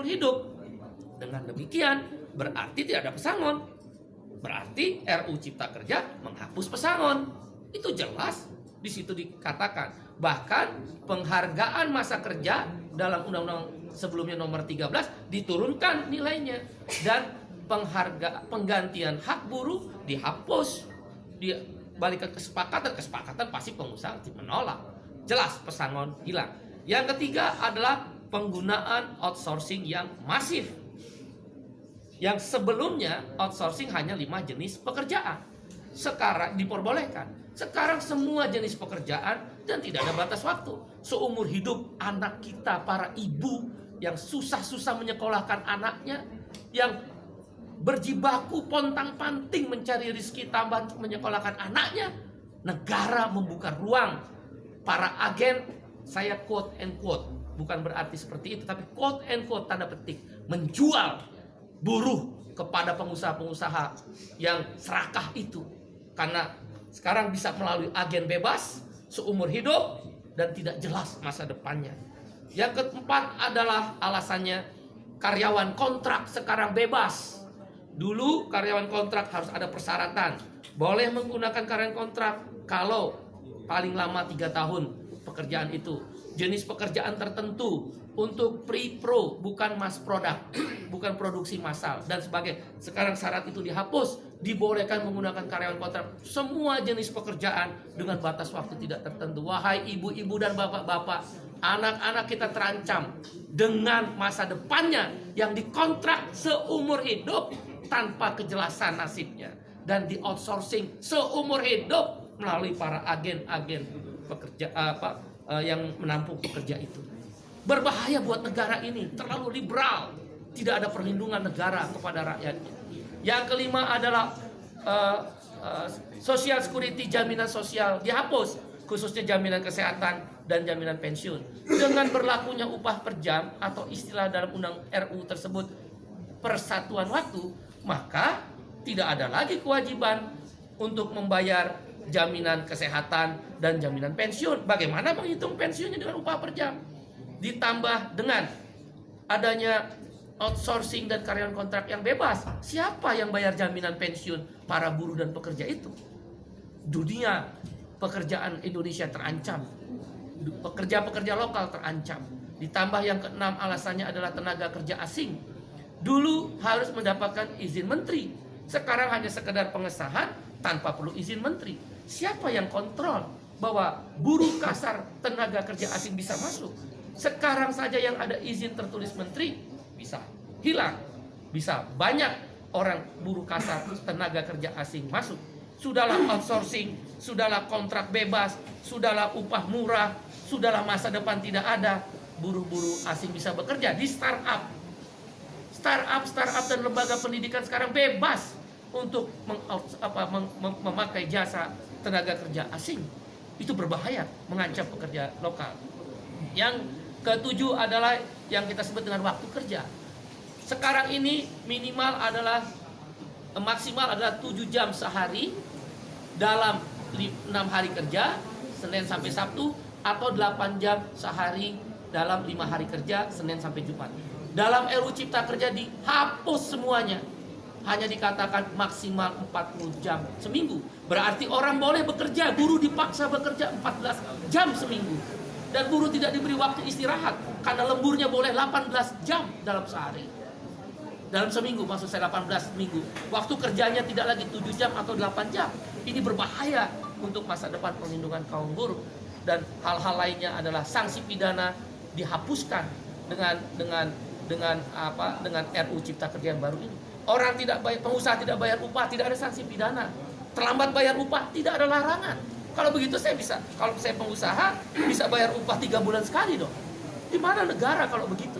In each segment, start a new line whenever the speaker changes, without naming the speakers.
seumur hidup. Dengan demikian berarti tidak ada pesangon. Berarti RUU Cipta Kerja menghapus pesangon. Itu jelas di situ dikatakan. Bahkan penghargaan masa kerja dalam undang-undang sebelumnya nomor 13 diturunkan nilainya, dan penggantian hak buruh dihapus. Balik ke kesepakatan pasti pengusaha menolak. Jelas pesangon hilang. Yang ketiga adalah penggunaan outsourcing yang masif. Yang sebelumnya outsourcing hanya 5 jenis pekerjaan, sekarang diperbolehkan. Sekarang semua jenis pekerjaan dan tidak ada batas waktu. Seumur hidup anak kita, para ibu yang susah-susah menyekolahkan anaknya, yang berjibaku pontang-panting mencari rezeki tambahan untuk menyekolahkan anaknya, negara membuka ruang. Para agen, saya quote and quote, bukan berarti seperti itu, tapi quote and quote tanda petik, menjual buruh kepada pengusaha-pengusaha yang serakah itu. Karena sekarang bisa melalui agen bebas seumur hidup dan tidak jelas masa depannya. Yang keempat adalah alasannya karyawan kontrak sekarang bebas. Dulu karyawan kontrak harus ada persyaratan. Boleh menggunakan karyawan kontrak kalau paling lama 3 tahun pekerjaan itu. Jenis pekerjaan tertentu, untuk pre-pro, bukan mass product, bukan produksi massal dan sebagainya. Sekarang syarat itu dihapus, dibolehkan menggunakan karyawan kontrak semua jenis pekerjaan dengan batas waktu tidak tertentu. Wahai ibu-ibu dan bapak-bapak, anak-anak kita terancam dengan masa depannya yang dikontrak seumur hidup tanpa kejelasan nasibnya, dan di outsourcing seumur hidup melalui para agen-agen pekerja yang menampung pekerja itu. Berbahaya buat negara ini, terlalu liberal, tidak ada perlindungan negara kepada rakyatnya. Yang kelima adalah social security, jaminan sosial dihapus, khususnya jaminan kesehatan dan jaminan pensiun. Dengan berlakunya upah per jam atau istilah dalam undang RU tersebut persatuan waktu, maka tidak ada lagi kewajiban untuk membayar jaminan kesehatan dan jaminan pensiun. Bagaimana menghitung pensiunnya dengan upah per jam? Ditambah dengan adanya outsourcing dan karyawan kontrak yang bebas, siapa yang bayar jaminan pensiun para buruh dan pekerja itu? Dunia pekerjaan Indonesia terancam, pekerja-pekerja lokal terancam. Ditambah yang keenam alasannya adalah tenaga kerja asing. Dulu harus mendapatkan izin menteri, sekarang hanya sekedar pengesahan tanpa perlu izin menteri. Siapa yang kontrol bahwa buruh kasar tenaga kerja asing bisa masuk? Sekarang saja yang ada izin tertulis menteri bisa hilang, bisa banyak orang buruh kasar tenaga kerja asing masuk. Sudahlah outsourcing, sudahlah kontrak bebas, sudahlah upah murah, sudahlah masa depan tidak ada, buruh-buruh asing bisa bekerja di startup dan lembaga pendidikan sekarang bebas untuk memakai jasa tenaga kerja asing. Itu berbahaya, mengancam pekerja lokal. Yang ketujuh adalah yang kita sebut dengan waktu kerja. Sekarang ini maksimal adalah 7 jam sehari dalam 6 hari kerja, Senin sampai Sabtu, atau 8 jam sehari dalam 5 hari kerja, Senin sampai Jumat. Dalam RUU Cipta Kerja dihapus semuanya. Hanya dikatakan maksimal 40 jam seminggu. Berarti orang boleh bekerja, buruh dipaksa bekerja 14 jam seminggu. Dan buruh tidak diberi waktu istirahat, karena lemburnya boleh 18 jam dalam sehari. Dalam seminggu, maksud saya 18 minggu. Waktu kerjanya tidak lagi 7 jam atau 8 jam. Ini berbahaya untuk masa depan perlindungan kaum buruh. Dan hal-hal lainnya adalah sanksi pidana dihapuskan dengan RUU Cipta Kerja yang baru ini. Orang tidak bayar, pengusaha tidak bayar upah, tidak ada sanksi pidana. Terlambat bayar upah, tidak ada larangan. Kalau begitu kalau saya pengusaha bisa bayar upah 3 bulan sekali dong. Di mana negara kalau begitu?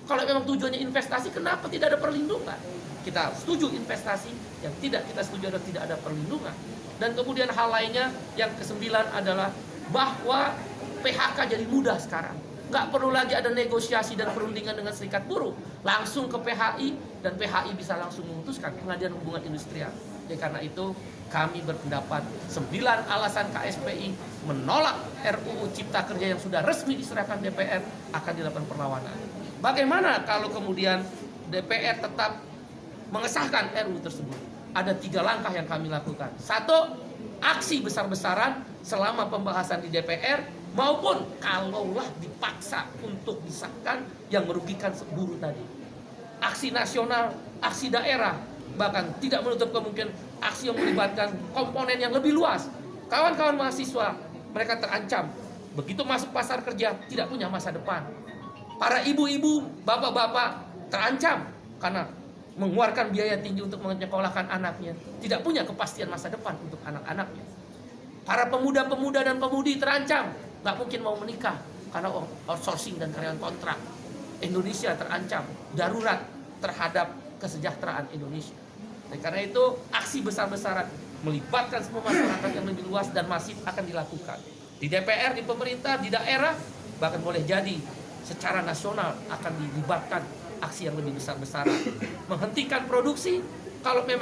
Kalau memang tujuannya investasi, kenapa tidak ada perlindungan? Kita setuju investasi, yang tidak kita setuju adalah tidak ada perlindungan. Dan kemudian hal lainnya yang ke-9 adalah bahwa PHK jadi mudah sekarang. Nggak perlu lagi ada negosiasi dan perundingan dengan serikat buruh, langsung ke PHI, dan PHI bisa langsung memutuskan Pengadilan Hubungan Industrial. Karena itu kami berpendapat 9 alasan KSPI menolak RUU Cipta Kerja yang sudah resmi diserahkan DPR akan dilakukan perlawanan. Bagaimana kalau kemudian DPR tetap mengesahkan RUU tersebut? Ada 3 langkah yang kami lakukan. 1, aksi besar-besaran selama pembahasan di DPR, maupun kalaulah dipaksa untuk disahkan yang merugikan buruh tadi. Aksi nasional, aksi daerah, bahkan tidak menutup kemungkinan aksi yang melibatkan komponen yang lebih luas. Kawan-kawan mahasiswa, mereka terancam. Begitu masuk pasar kerja, tidak punya masa depan. Para ibu-ibu, bapak-bapak terancam karena mengeluarkan biaya tinggi untuk menyekolahkan anaknya. Tidak punya kepastian masa depan untuk anak-anaknya. Para pemuda-pemuda dan pemudi terancam, nggak mungkin mau menikah karena outsourcing dan karyawan kontrak. Indonesia terancam, darurat terhadap kesejahteraan Indonesia. Karena itu aksi besar-besaran melibatkan semua masyarakat yang lebih luas dan masif akan dilakukan. Di DPR, di pemerintah, di daerah, bahkan boleh jadi secara nasional akan dilibatkan aksi yang lebih besar-besaran. Menghentikan produksi kalau memang